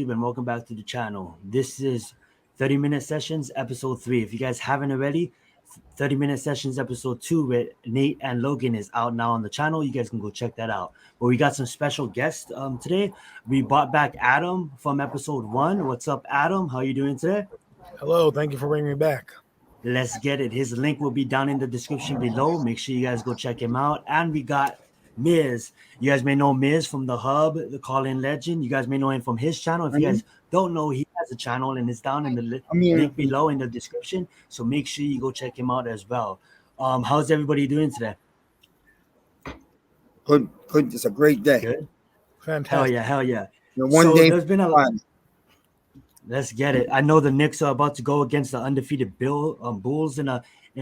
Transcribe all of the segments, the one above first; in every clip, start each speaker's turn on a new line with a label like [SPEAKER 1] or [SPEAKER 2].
[SPEAKER 1] YouTube, and welcome back to the channel. This is 30-minute sessions, episode 3. If you guys haven't already, 30-minute sessions, episode 2 with Nate and Logan is out now on the channel. You guys can go check that out. But we got some special guests today. We brought back Adam from episode 1. What's up, Adam? How you doing today?
[SPEAKER 2] Hello, thank you for bringing me back.
[SPEAKER 1] Let's get it. His link will be down in the description below. Make sure you guys go check him out. And we got Miz. You guys may know Miz from The Hub, the call-in legend. You guys may know him from his channel. If you guys don't know, he has a channel and it's down in the link below in the description. So make sure you go check him out as well. How's everybody doing today?
[SPEAKER 3] Good. It's a great day.
[SPEAKER 1] Good.
[SPEAKER 2] Fantastic.
[SPEAKER 1] Hell yeah.
[SPEAKER 3] There's
[SPEAKER 1] been a lot. Let's get it. I know the Knicks are about to go against the undefeated Bulls in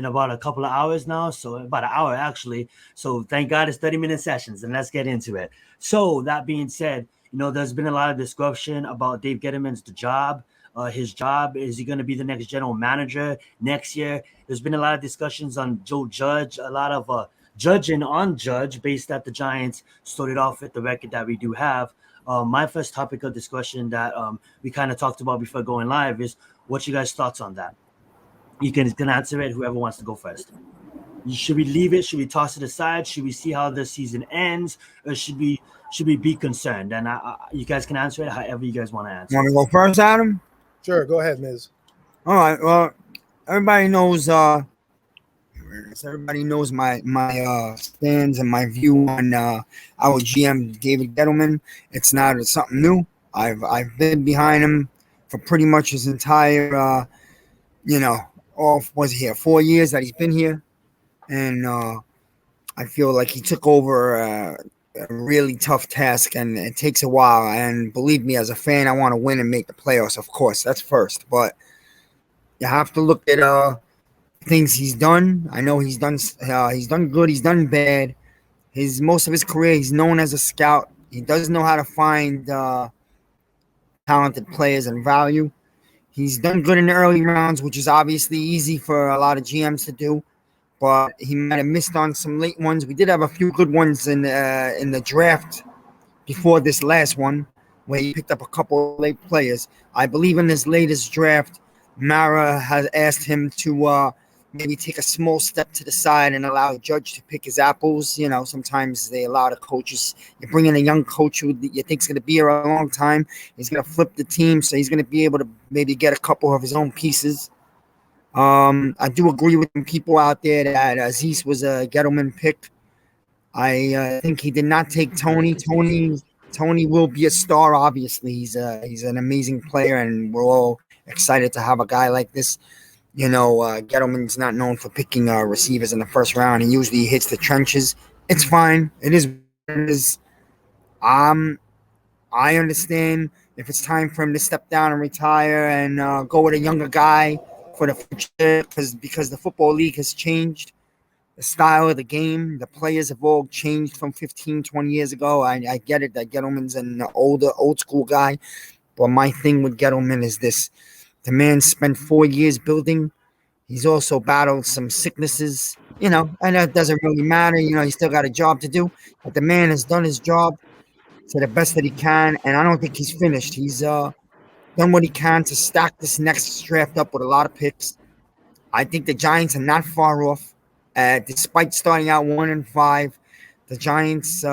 [SPEAKER 1] about a couple of hours now. So about an hour actually. So thank God it's 30-minute sessions, and let's get into it. So that being said, there's been a lot of discussion about Dave Gettleman's job. His job, is he going to be the next general manager next year? There's been a lot of discussions on Joe Judge, a lot of judging on Judge based that the Giants started off with the record that we do have. My first topic of discussion that we kind of talked about before going live is what's your guys' thoughts on that? You can answer it, whoever wants to go first. Should we leave it? Should we toss it aside? Should we see how the season ends? Or should we be concerned? And you guys can answer it however you guys want to answer.
[SPEAKER 3] Want to go first, Adam?
[SPEAKER 2] Sure, go ahead, Miz.
[SPEAKER 3] All right. Well, everybody knows my stance and my view on our GM David Gettleman. It's not something new. I've been behind him for pretty much his entire 4 years that he's been here, and I feel like he took over a really tough task, and it takes a while. And believe me, as a fan, I want to win and make the playoffs. Of course, that's first, but you have to look at things he's done. I know he's done good, he's done bad. Most of his career, he's known as a scout. He does know how to find talented players and value. He's done good in the early rounds, which is obviously easy for a lot of GMs to do, but he might have missed on some late ones. We did have a few good ones in the draft before this last one, where he picked up a couple of late players. I believe in this latest draft, Mara has asked him to maybe take a small step to the side and allow a Judge to pick his apples. Sometimes they allow the coaches. You bring in a young coach who you think is going to be here a long time. He's going to flip the team, so he's going to be able to maybe get a couple of his own pieces. I do agree with people out there that Aziz was a Gettleman pick. I think he did not take Tony. Tony will be a star, obviously. He's an amazing player, and we're all excited to have a guy like this. Gettleman's not known for picking receivers in the first round. He usually hits the trenches. It's fine. It is what it is. I understand if it's time for him to step down and retire and go with a younger guy for the future, because the football league has changed. The style of the game, the players have all changed from 15, 20 years ago. I get it that Gettleman's an old school guy, but my thing with Gettleman is this. The man spent 4 years building. He's also battled some sicknesses, and that doesn't really matter. He still got a job to do. But the man has done his job to the best that he can, and I don't think he's finished. He's done what he can to stack this next draft up with a lot of picks. I think the Giants are not far off. Despite starting out 1-5, the Giants,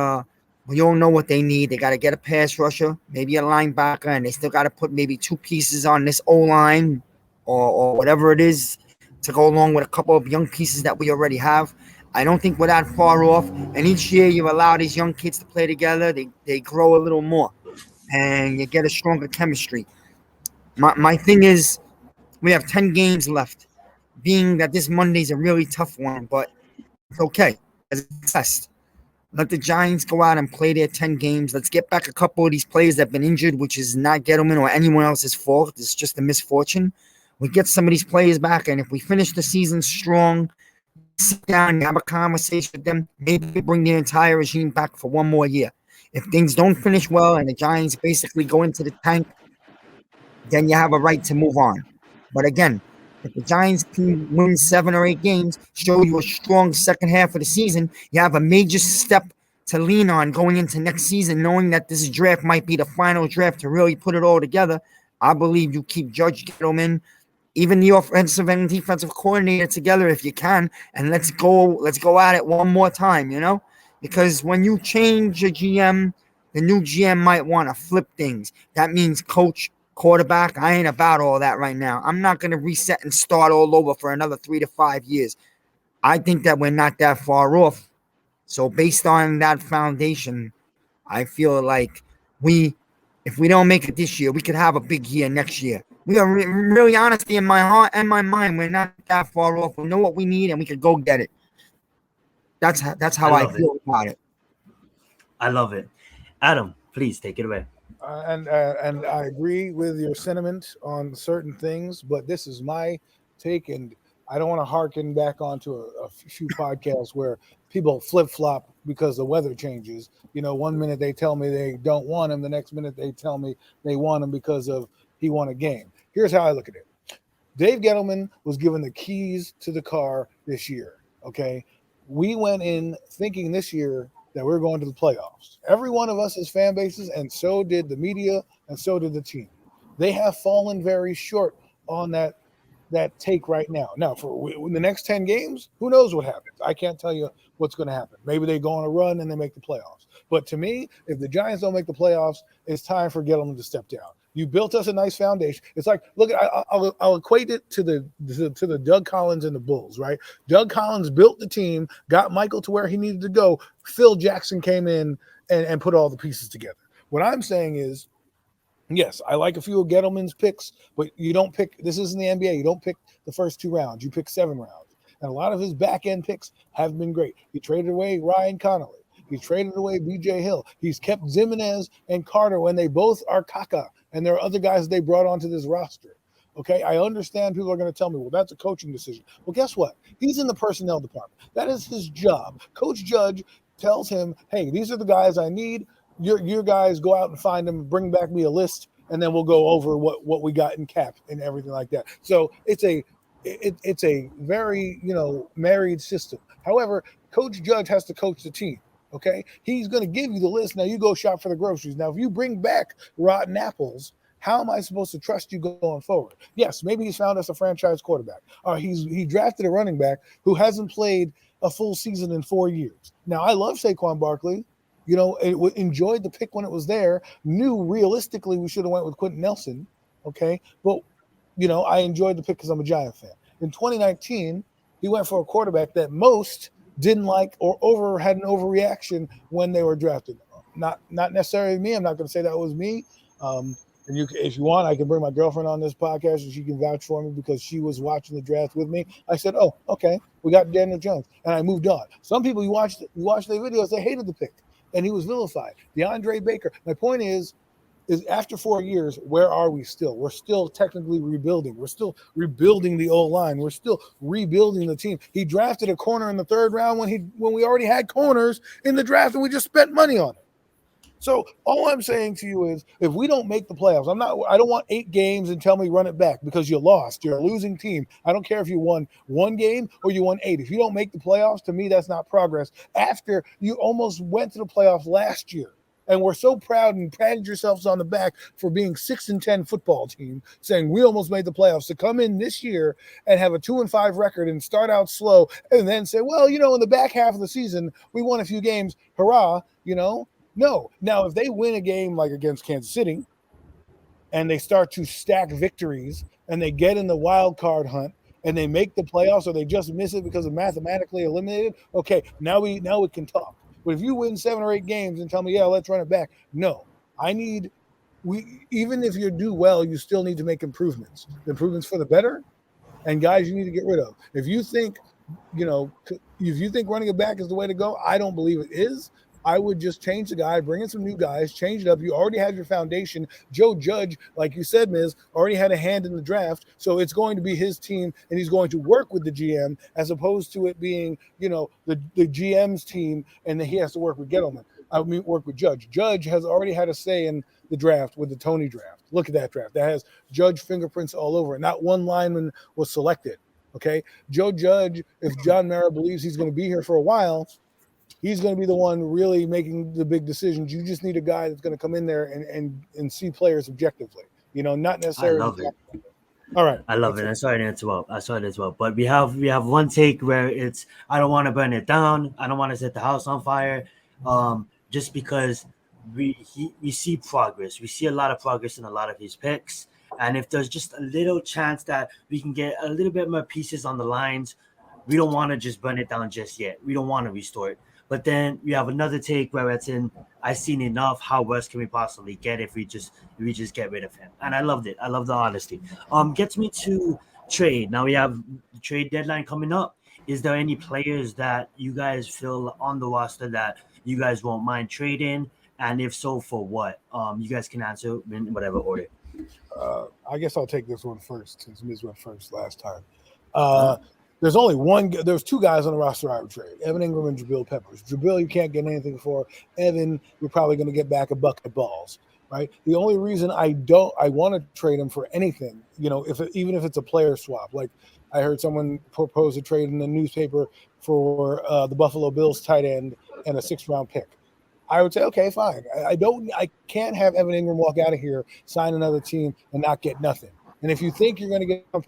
[SPEAKER 3] we all know what they need. They got to get a pass rusher, maybe a linebacker, and they still got to put maybe 2 pieces on this O-line or whatever it is to go along with a couple of young pieces that we already have. I don't think we're that far off. And each year you allow these young kids to play together, they grow a little more, and you get a stronger chemistry. My thing is we have 10 games left, being that this Monday's a really tough one, but it's okay. As a test. Let the Giants go out and play their 10 games. Let's get back a couple of these players that have been injured, which is not Gettleman or anyone else's fault. It's just a misfortune. We get some of these players back, and if we finish the season strong, sit down and have a conversation with them, maybe bring the entire regime back for 1 more year. If things don't finish well and the Giants basically go into the tank, then you have a right to move on. But again, if the Giants team wins 7 or 8 games, show you a strong second half of the season, you have a major step to lean on going into next season, knowing that this draft might be the final draft to really put it all together. I believe you keep Judge, Gettleman, even the offensive and defensive coordinator together if you can, and let's go at it one more time, because when you change a GM, the new GM might want to flip things. That means coach, quarterback. I ain't about all that right now. I'm not going to reset and start all over for another 3 to 5 years. I think that we're not that far off. So based on that foundation, I feel like if we don't make it this year, we could have a big year next year. We are really honestly, in my heart and my mind, we're not that far off. We know what we need, and we could go get it. That's how I feel about it.
[SPEAKER 1] I love it. Adam, please take it away.
[SPEAKER 2] And I agree with your sentiment on certain things, but this is my take, and I don't want to harken back onto a few podcasts where people flip-flop because the weather changes. 1 minute they tell me they don't want him, the next minute they tell me they want him because of he won a game. Here's how I look at it. Dave Gettleman was given the keys to the car this year, okay? We went in thinking this year that we're going to the playoffs. Every one of us as fan bases, and so did the media, and so did the team. They have fallen very short on that take right now. Now, for the next 10 games, who knows what happens? I can't tell you what's going to happen. Maybe they go on a run and they make the playoffs. But to me, if the Giants don't make the playoffs, it's time for Gettleman to step down. You built us a nice foundation. It's like, look, I'll equate it to the Doug Collins and the Bulls, right? Doug Collins built the team, got Michael to where he needed to go. Phil Jackson came in and put all the pieces together. What I'm saying is, yes, I like a few of Gettleman's picks, but you don't pick – this isn't the NBA. You don't pick the first 2 rounds. You pick 7 rounds. And a lot of his back-end picks have been great. He traded away Ryan Connolly. He traded away B.J. Hill. He's kept Zimenez and Carter when they both are caca, and there are other guys they brought onto this roster. Okay, I understand people are going to tell me, well, that's a coaching decision. Well, guess what? He's in the personnel department. That is his job. Coach Judge tells him, hey, these are the guys I need. Your guys go out and find them, bring back me a list, and then we'll go over what we got in cap and everything like that. So it's a very, married system. However, Coach Judge has to coach the team. Okay, he's going to give you the list. Now you go shop for the groceries. Now, if you bring back rotten apples, how am I supposed to trust you going forward? Yes, maybe he's found us a franchise quarterback. He drafted a running back who hasn't played a full season in 4 years. Now, I love Saquon Barkley. Enjoyed the pick when it was there. Knew realistically we should have went with Quentin Nelson. Okay, but I enjoyed the pick because I'm a Giant fan. In 2019, he went for a quarterback that most didn't like or had an overreaction when they were drafted. Not necessarily me. I'm not going to say that was me. And if you want, I can bring my girlfriend on this podcast and she can vouch for me because she was watching the draft with me. I said, oh, okay, we got Daniel Jones. And I moved on. Some people, you watch their videos, they hated the pick. And he was vilified. DeAndre Baker. My point is after 4 years, where are we still? We're still technically rebuilding. We're still rebuilding the old line. We're still rebuilding the team. He drafted a corner in the 3rd round when we already had corners in the draft and we just spent money on it. So all I'm saying to you is if we don't make the playoffs, I don't want 8 games and tell me run it back because you lost. You're a losing team. I don't care if you won 1 game or you won 8. If you don't make the playoffs, to me, that's not progress. After you almost went to the playoffs last year. And we're so proud and patted yourselves on the back for being 6-10 football team, saying we almost made the playoffs. To come in this year and have a 2-5 record and start out slow and then say, well, in the back half of the season, we won a few games. Hurrah, No. Now, if they win a game like against Kansas City and they start to stack victories and they get in the wild card hunt and they make the playoffs or they just miss it because of mathematically eliminated, okay, now we can talk. But if you win 7 or 8 games and tell me, yeah, let's run it back. No, even if you do well, you still need to make improvements. Improvements for the better, and guys you need to get rid of. If you think, running it back is the way to go, I don't believe it is. I would just change the guy, bring in some new guys, change it up. You already have your foundation. Joe Judge, like you said, Miz, already had a hand in the draft, so it's going to be his team, and he's going to work with the GM as opposed to it being, the GM's team, and then he has to work with Gettleman. Work with Judge. Judge has already had a say in the draft with the Tony draft. Look at that draft. That has Judge fingerprints all over it. Not one lineman was selected, okay? Joe Judge, if John Mara believes he's going to be here for a while, He's going to be the one really making the big decisions. You just need a guy that's going to come in there and see players objectively. Not
[SPEAKER 1] I
[SPEAKER 2] necessarily.
[SPEAKER 1] love it.
[SPEAKER 2] All right.
[SPEAKER 1] I love it. I'm sorry to interrupt. I saw it as well. But we have one take where it's I don't want to burn it down. I don't want to set the house on fire. Just because we see progress. We see a lot of progress in a lot of his picks. And if there's just a little chance that we can get a little bit more pieces on the lines, we don't want to just burn it down just yet. We don't want to restore it. But then we have another take where it's in I've seen enough. How worse can we possibly get if we just get rid of him? And I loved it. I love the honesty. Gets me to trade. Now we have the trade deadline coming up. Is there any players that you guys feel on the roster that you guys won't mind trading? And if so, for what? You guys can answer in whatever order.
[SPEAKER 2] I guess I'll take this one first since Miz went first last time. There's two guys on the roster I would trade: Evan Ingram and Jabril Peppers. Jabril, you can't get anything for. Evan, you're probably going to get back a bucket of balls, right? The only reason I want to trade him for anything, even if it's a player swap. Like I heard someone propose a trade in the newspaper for the Buffalo Bills tight end and a 6th-round pick. I would say, okay, fine. I can't have Evan Ingram walk out of here, sign another team, and not get nothing. And if you think you're going to get a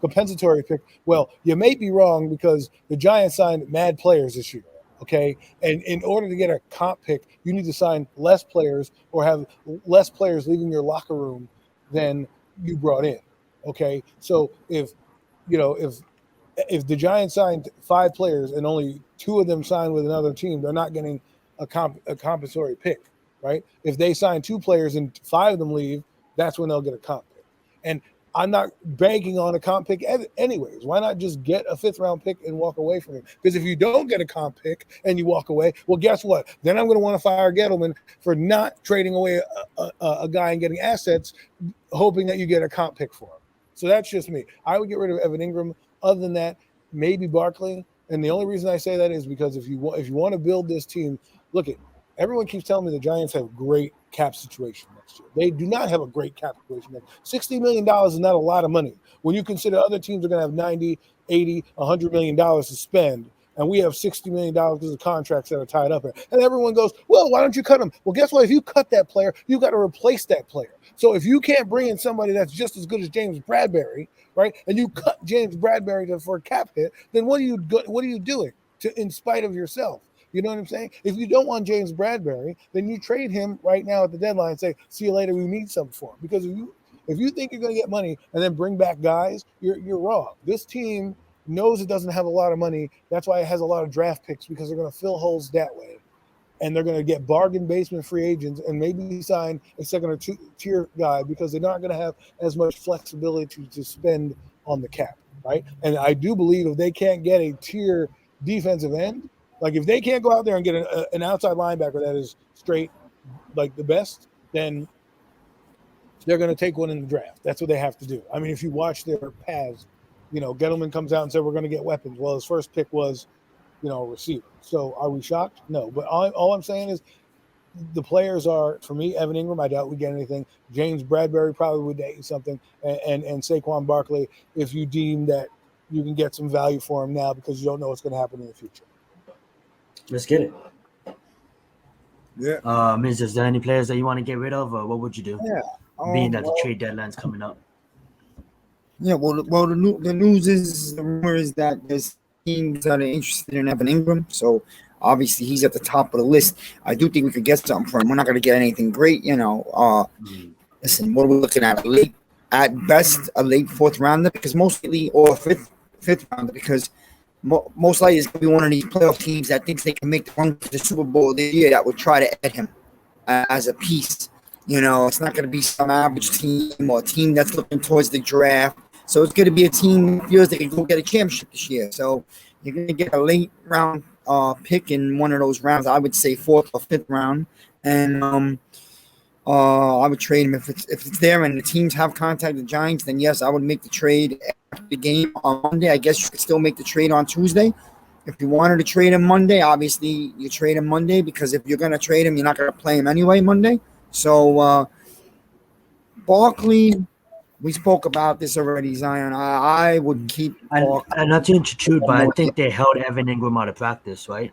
[SPEAKER 2] compensatory pick, well, you may be wrong because the Giants signed mad players this year, okay? And in order to get a comp pick, you need to sign less players or have less players leaving your locker room than you brought in, okay? So if the Giants signed 5 players and only 2 of them signed with another team, they're not getting a compensatory pick, right? If they sign 2 players and 5 of them leave, that's when they'll get a comp pick. And I'm not banking on a comp pick anyways. Why not just get a 5th-round pick and walk away from it? Because if you don't get a comp pick and you walk away, well, guess what? Then I'm going to want to fire Gettleman for not trading away a guy and getting assets, hoping that you get a comp pick for him. So that's just me. I would get rid of Evan Ingram. Other than that, maybe Barkley. And the only reason I say that is because if you want to build this team, look at everyone keeps telling me the Giants have a great cap situation next year. They do not have a great cap situation. $60 million is not a lot of money. When you consider other teams are going to have 90, 80, $100 million to spend, and we have $60 million because of contracts that are tied up here. And everyone goes, well, why don't you cut him? Well, guess what? If you cut that player, you've got to replace that player. So if you can't bring in somebody that's just as good as James Bradberry, right, and you cut James Bradberry for a cap hit, then what are you doing in spite of yourself? You know what I'm saying? If you don't want James Bradberry, then you trade him right now at the deadline and say, see you later, we need something for him. Because if you think you're going to get money and then bring back guys, you're wrong. This team knows it doesn't have a lot of money. That's why it has a lot of draft picks, because they're going to fill holes that way. And they're going to get bargain basement free agents and maybe sign a 2nd or 3rd-tier guy because they're not going to have as much flexibility to spend on the cap, right? And I do believe if they can't get a tier defensive end, like if they can't go out there and get an outside linebacker that is straight, like the best, then they're going to take one in the draft. That's what they have to do. I mean, if you watch their paths, Gettleman comes out and said, we're going to get weapons. Well, his first pick was, a receiver. So are we shocked? No. But all I'm saying is the players are, for me, Evan Ingram, I doubt we get anything. James Bradberry probably would get you something. And Saquon Barkley, if you deem that you can get some value for him now because you don't know what's going to happen in the future.
[SPEAKER 1] Let's get it.
[SPEAKER 2] Yeah.
[SPEAKER 1] Is there any players that you want to get rid of, or what would you do?
[SPEAKER 3] Yeah.
[SPEAKER 1] Being that the trade deadline's coming up.
[SPEAKER 3] Yeah. Well, the news is, the rumor is that there's teams that are interested in Evan Ingram. So obviously he's at the top of the list. I do think we could get something for him. We're not going to get anything great, Listen, what are we looking at? At best, a late 4th rounder, because mostly, or fifth rounder, because most likely it's going to be one of these playoff teams that thinks they can make the run to the Super Bowl this year that would try to add him as a piece. It's not going to be some average team or a team that's looking towards the draft. So it's going to be a team that feels they can go get a championship this year. So you're going to get a late round pick in one of those rounds. I would say 4th or 5th round. And I would trade him if it's there and the teams have contacted the Giants. Then yes, I would make the trade after the game on Monday. I guess you could still make the trade on Tuesday. If you wanted to trade him Monday, obviously you trade him Monday, because if you're going to trade him, you're not going to play him anyway Monday. So Barkley, we spoke about this already, Zion. I would keep Barkley.
[SPEAKER 1] And not to intrude, but I think they held Evan Ingram out of practice, right?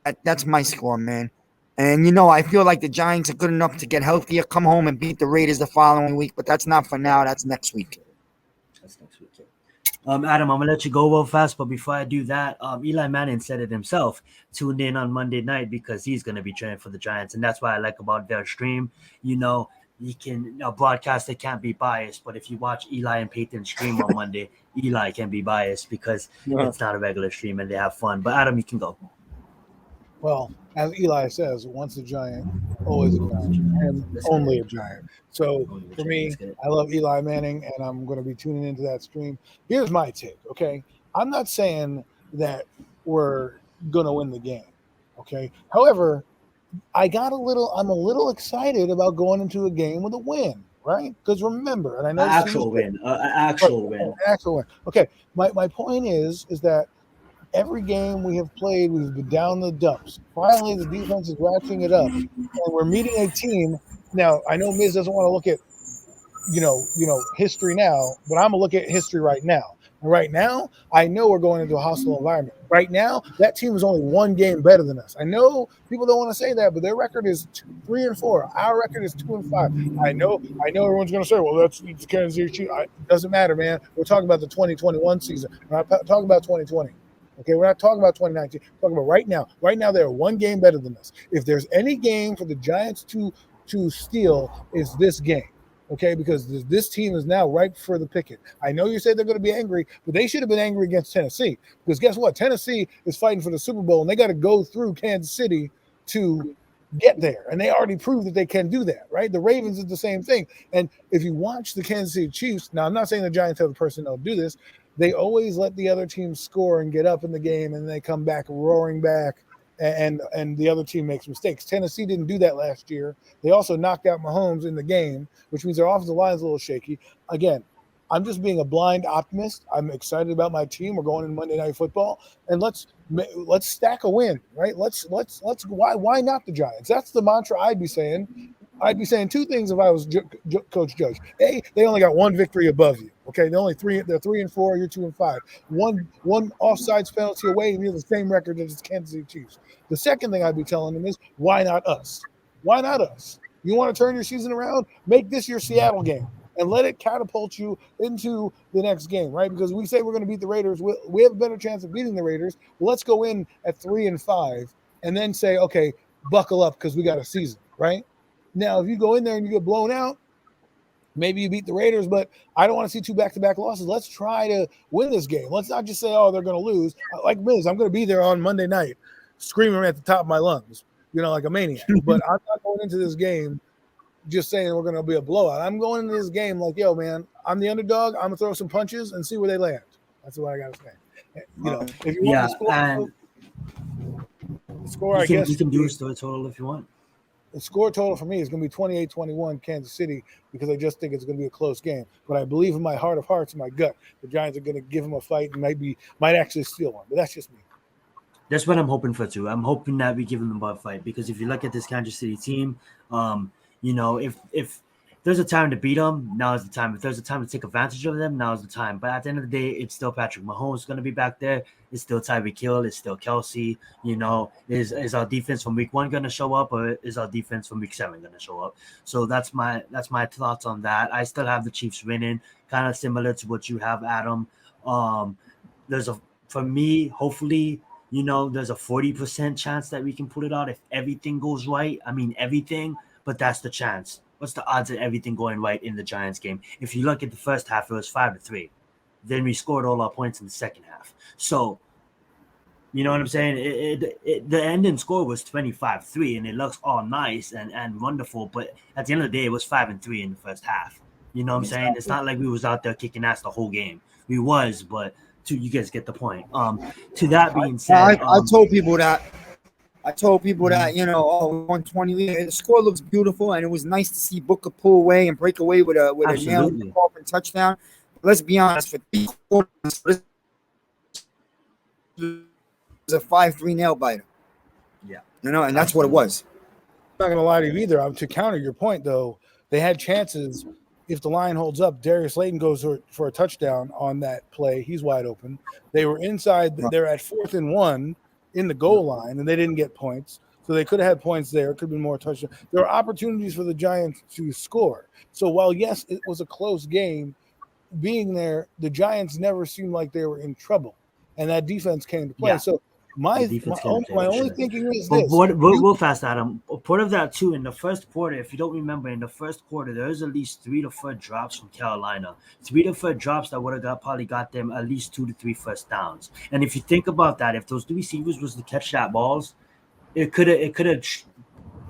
[SPEAKER 3] That's my score, man. And I feel like the Giants are good enough to get healthier, come home and beat the Raiders the following week. But that's not for now. That's next week.
[SPEAKER 1] That's next week. Yeah. Adam, I'm gonna let you go real fast, but before I do that, Eli Manning said it himself. Tuned in on Monday night because he's gonna be training for the Giants, and that's what I like about their stream. You can a broadcaster can't be biased, but if you watch Eli and Peyton stream on Monday, Eli can be biased because it's not a regular stream and they have fun. But Adam, you can go.
[SPEAKER 2] Well, as Eli says, once a giant, always a giant, and only a giant. So for me, I love Eli Manning, and I'm going to be tuning into that stream. Here's my take, okay? I'm not saying that we're going to win the game, okay? However, I'm a little excited about going into a game with a win, right? Because remember, and I know
[SPEAKER 1] actual win.
[SPEAKER 2] Okay, my point is that every game we have played, we've been down the dumps. Finally, the defense is ratcheting it up, and we're meeting a team. Now, I know Miz doesn't want to look at, history now, but I'm gonna look at history right now. And right now, I know we're going into a hostile environment. Right now, that team is only one game better than us. I know people don't want to say that, but their record is 3-4. Our record is 2-5. I know everyone's going to say, well, that's the Kansas City Chiefs. It doesn't matter, man. We're talking about the 2021 season. We're not talking about 2020. Okay, we're not talking about 2019. We're talking about right now. Right now, they're one game better than us. If there's any game for the Giants to steal, it's this game. Okay, because this team is now ripe for the picking. I know you said they're going to be angry, but they should have been angry against Tennessee. Because guess what? Tennessee is fighting for the Super Bowl, and they got to go through Kansas City to get there. And they already proved that they can do that, right? The Ravens is the same thing. And if you watch the Kansas City Chiefs, now I'm not saying the Giants have the personnel to do this, they always let the other team score and get up in the game, and they come back roaring back, and the other team makes mistakes. Tennessee didn't do that last year. They also knocked out Mahomes in the game, which means their offensive line is a little shaky. Again, I'm just being a blind optimist. I'm excited about my team. We're going in Monday Night Football, and let's stack a win, right? Let's why not the Giants? That's the mantra I'd be saying. I'd be saying two things if I was Coach Judge. A, they only got one victory above you. Okay, they're 3-4. You're 2-5. One offsides penalty away, and you're the same record as the Kansas City Chiefs. The second thing I'd be telling them is, why not us? Why not us? You want to turn your season around? Make this your Seattle game and let it catapult you into the next game, right? Because we say we're going to beat the Raiders. We have a better chance of beating the Raiders. Well, let's go in at 3-5 and then say, okay, buckle up because we got a season, right? Now, if you go in there and you get blown out, maybe you beat the Raiders, but I don't want to see two back-to-back losses. Let's try to win this game. Let's not just say, oh, they're going to lose. Like Miz, I'm going to be there on Monday night screaming at the top of my lungs, like a maniac. But I'm not going into this game just saying we're going to be a blowout. I'm going into this game like, yo, man, I'm the underdog. I'm going to throw some punches and see where they land. That's what I got to say. If you want the score, I guess
[SPEAKER 1] you can do a total if you want.
[SPEAKER 2] The score total for me is going to be 28-21 Kansas City because I just think it's going to be a close game. But I believe in my heart of hearts, in my gut, the Giants are going to give them a fight and might actually steal one. But that's just me.
[SPEAKER 1] That's what I'm hoping for too. I'm hoping that we give them a fight because if you look at this Kansas City team, if there's a time to beat them, now is the time. If there's a time to take advantage of them, now is the time. But at the end of the day, it's still Patrick Mahomes going to be back there. It's still Tyreek Hill. It's still Kelsey. Is our defense from week 1 going to show up, or is our defense from week 7 going to show up? So that's my thoughts on that. I still have the Chiefs winning, kind of similar to what you have, Adam. For me, hopefully, there's a 40% chance that we can pull it out if everything goes right. I mean, everything, but that's the chance. What's the odds of everything going right in the Giants game? If you look at the first half, it was 5-3. Then we scored all our points in the second half. So, you know what I'm saying? The ending score was 25-3, and it looks all nice and wonderful. But at the end of the day, it was 5-3 in the first half. You know what I'm saying? It's not like we was out there kicking ass the whole game. We was, but you guys get the point. To that being said,
[SPEAKER 3] I told people that. We won 20. The score looks beautiful, and it was nice to see Booker pull away and break away with a nail and touchdown. But let's be honest, for 3 quarters, this was a 5-3 nail biter.
[SPEAKER 1] Yeah,
[SPEAKER 3] and that's what it was.
[SPEAKER 2] I'm not going to lie to you either. To counter your point, though, they had chances. If the line holds up, Darius Slayton goes for a touchdown on that play. He's wide open. They were inside. They're at 4th and 1. in the goal line, and they didn't get points. So they could have had points there. It could have been more touchdowns. There are opportunities for the Giants to score. So while, yes, it was a close game, being there, the Giants never seemed like they were in trouble. And that defense came to play.
[SPEAKER 1] Yeah.
[SPEAKER 2] So my only thinking is this.
[SPEAKER 1] But we'll fast, Adam. Part of that, too, in the first quarter, if you don't remember, in the first quarter, there's at least 3 to 4 drops from Carolina. 3 to 4 drops that would have probably got them at least 2 to 3 first downs. And if you think about that, if those 2 receivers was to catch that balls, it could have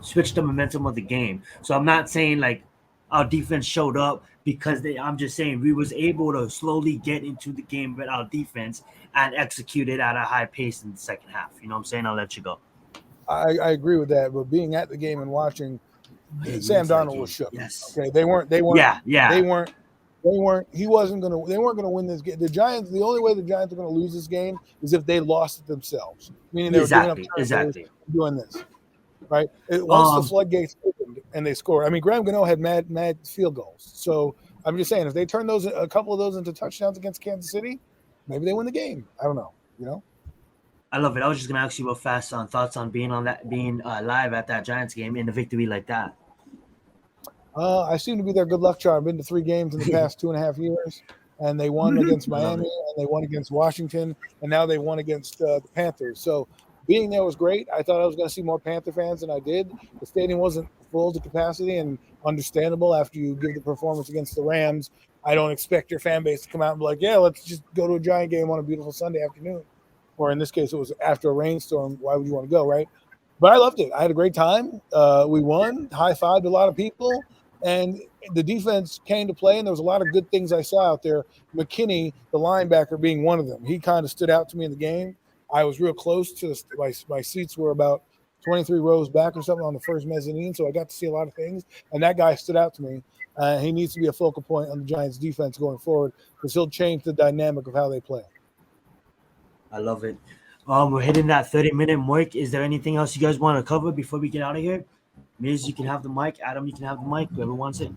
[SPEAKER 1] switched the momentum of the game. So I'm not saying like our defense showed up because I'm just saying we was able to slowly get into the game with our defense and execute it at a high pace in the second half. You know what I'm saying? I'll let you go.
[SPEAKER 2] I agree with that, but being at the game and watching, Sam Darnold was shook.
[SPEAKER 1] Yes.
[SPEAKER 2] Okay, they weren't.
[SPEAKER 1] Yeah.
[SPEAKER 2] They weren't. He wasn't gonna. They weren't gonna win this game. The Giants. The only way the Giants are gonna lose this game is if they lost it themselves. Meaning they were giving up turnovers, doing this. Right. Once the floodgates opened and they scored. I mean, Graham Gano had mad field goals. So I'm just saying, if they turn a couple of those into touchdowns against Kansas City, maybe they win the game. I don't know. You know.
[SPEAKER 1] I love it. I was just gonna ask you real fast on thoughts on being live at that Giants game in a victory like that.
[SPEAKER 2] I seem to be their good luck charm. I've been to 3 games in the past 2.5 years, and they won against Miami, and they won against Washington, and now they won against the Panthers. So being there was great. I thought I was going to see more Panther fans than I did. The stadium wasn't full to capacity, and understandable after you give the performance against the Rams. I don't expect your fan base to come out and be like, yeah, let's just go to a Giant game on a beautiful Sunday afternoon. Or in this case, it was after a rainstorm. Why would you want to go, right? But I loved it. I had a great time. We won, high-fived a lot of people, and the defense came to play, and there was a lot of good things I saw out there. McKinney, the linebacker, being one of them. He kind of stood out to me in the game. I was real close to my seats were about 23 rows back or something on the first mezzanine, so I got to see a lot of things, and that guy stood out to me. He needs to be a focal point on the Giants' defense going forward because he'll change the dynamic of how they play.
[SPEAKER 1] I love it. We're hitting that 30-minute mark. Is there anything else you guys want to cover before we get out of here? Miz, you can have the mic. Adam, you can have the mic. Whoever wants it.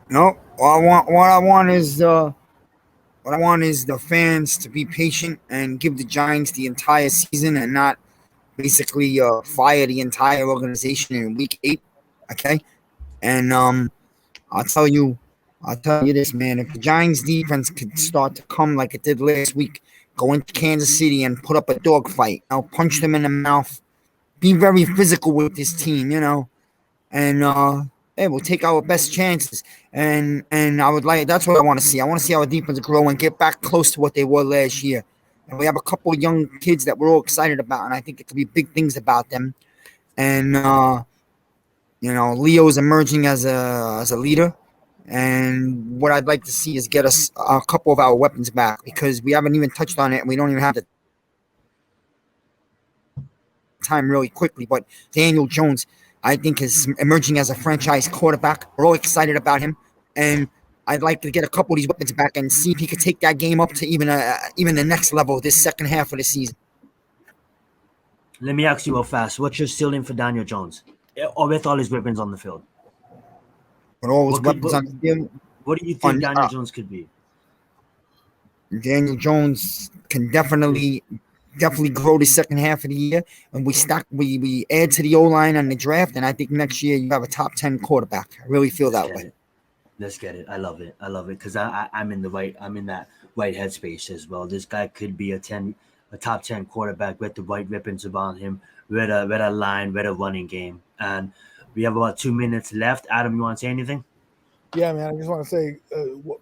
[SPEAKER 3] No, what I want is the fans to be patient and give the Giants the entire season and not basically fire the entire organization in week 8. Okay, and I'll tell you this, man. If the Giants defense could start to come like it did last week, go into Kansas City and put up a dogfight, punch them in the mouth, be very physical with this team, and hey, we'll take our best chances. And that's what I want to see. I want to see our defense grow and get back close to what they were last year. And we have a couple of young kids that we're all excited about, and I think it could be big things about them. And Leo's emerging as a leader. And what I'd like to see is get us a couple of our weapons back because we haven't even touched on it, and we don't even have the time really quickly. But Daniel Jones, I think, is emerging as a franchise quarterback. We're all excited about him, and I'd like to get a couple of these weapons back and see if he could take that game up to even the next level this second half of the season.
[SPEAKER 1] Let me ask you real fast. What's your ceiling for Daniel Jones? Or with all his weapons on the field?
[SPEAKER 3] With all his weapons on the field?
[SPEAKER 1] What do you think Daniel Jones could be?
[SPEAKER 3] Daniel Jones can definitely grow the second half of the year, and we add to the O-line on the draft, and I think next year you have a top 10 quarterback. I really feel that way.
[SPEAKER 1] Let's get it. I love it because I'm in that right headspace as well. This guy could be a top 10 quarterback with the right weapons around him, with a line, with a running game. And we have about 2 minutes left. Adam, you want to say anything?
[SPEAKER 2] Yeah, man. I just want to say,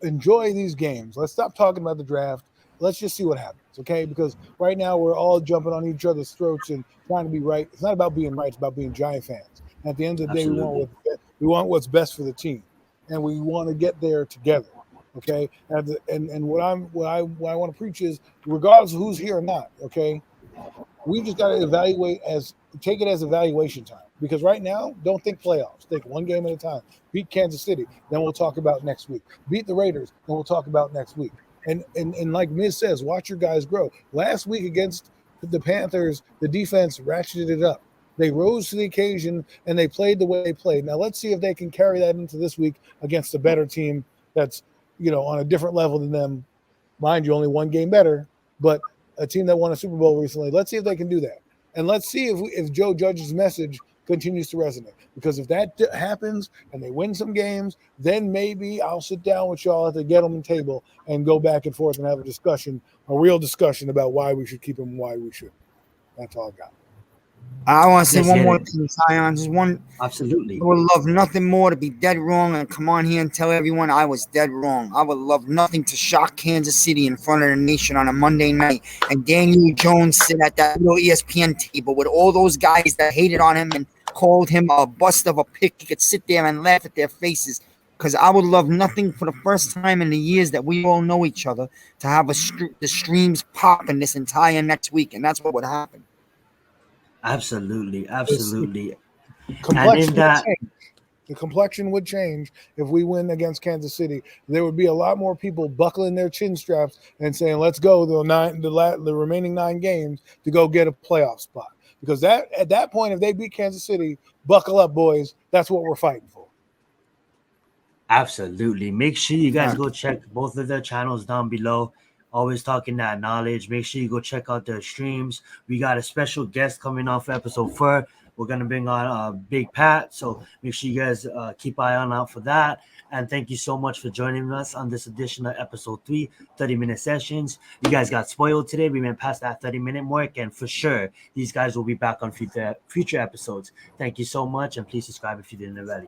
[SPEAKER 2] enjoy these games. Let's stop talking about the draft. Let's just see what happens, okay? Because right now we're all jumping on each other's throats and trying to be right. It's not about being right. It's about being Giant fans. And at the end of the day, we want what's best for the team, and we want to get there together, okay? And what I want to preach is, regardless of who's here or not, okay, we just got to take it as evaluation time. Because right now, don't think playoffs. Think one game at a time. Beat Kansas City, then we'll talk about next week. Beat the Raiders, then we'll talk about next week. And like Miz says, watch your guys grow. Last week against the Panthers, the defense ratcheted it up. They rose to the occasion, and they played the way they played. Now let's see if they can carry that into this week against a better team that's on a different level than them. Mind you, only one game better, but a team that won a Super Bowl recently. Let's see if they can do that, and let's see if Joe Judge's message continues to resonate. Because if that happens and they win some games, then maybe I'll sit down with y'all at the Gettleman table and go back and forth and have a real discussion about why we should keep him and why we should. That's all I got.
[SPEAKER 3] I want to say
[SPEAKER 1] Let's
[SPEAKER 3] one
[SPEAKER 1] get
[SPEAKER 3] more
[SPEAKER 1] it.
[SPEAKER 3] thing, Zion. Just one.
[SPEAKER 1] Absolutely.
[SPEAKER 3] I would love nothing more to be dead wrong and come on here and tell everyone I was dead wrong. I would love nothing to shock Kansas City in front of the nation on a Monday night and Daniel Jones sit at that little ESPN table with all those guys that hated on him and called him a bust of a pick. He could sit there and laugh at their faces. Because I would love nothing for the first time in the years that we all know each other to have the streams popping this entire next week. And that's what would happen.
[SPEAKER 1] Absolutely.
[SPEAKER 2] Complexion
[SPEAKER 1] in that-
[SPEAKER 2] would change. The complexion would change if we win against Kansas City. There would be a lot more people buckling their chin straps and saying, "Let's go the remaining 9 games to go get a playoff spot." Because at that point, if they beat Kansas City, buckle up, boys. That's what we're fighting for.
[SPEAKER 1] Absolutely. Make sure you guys go check both of their channels down below. Always talking that knowledge. Make sure you go check out their streams. We got a special guest coming on for episode 4. We're going to bring on Big Pat. So make sure you guys keep eye on out for that. And thank you so much for joining us on this edition of episode 3, 30-minute sessions. You guys got spoiled today. We went past that 30-minute mark. And for sure, these guys will be back on future episodes. Thank you so much. And please subscribe if you didn't already.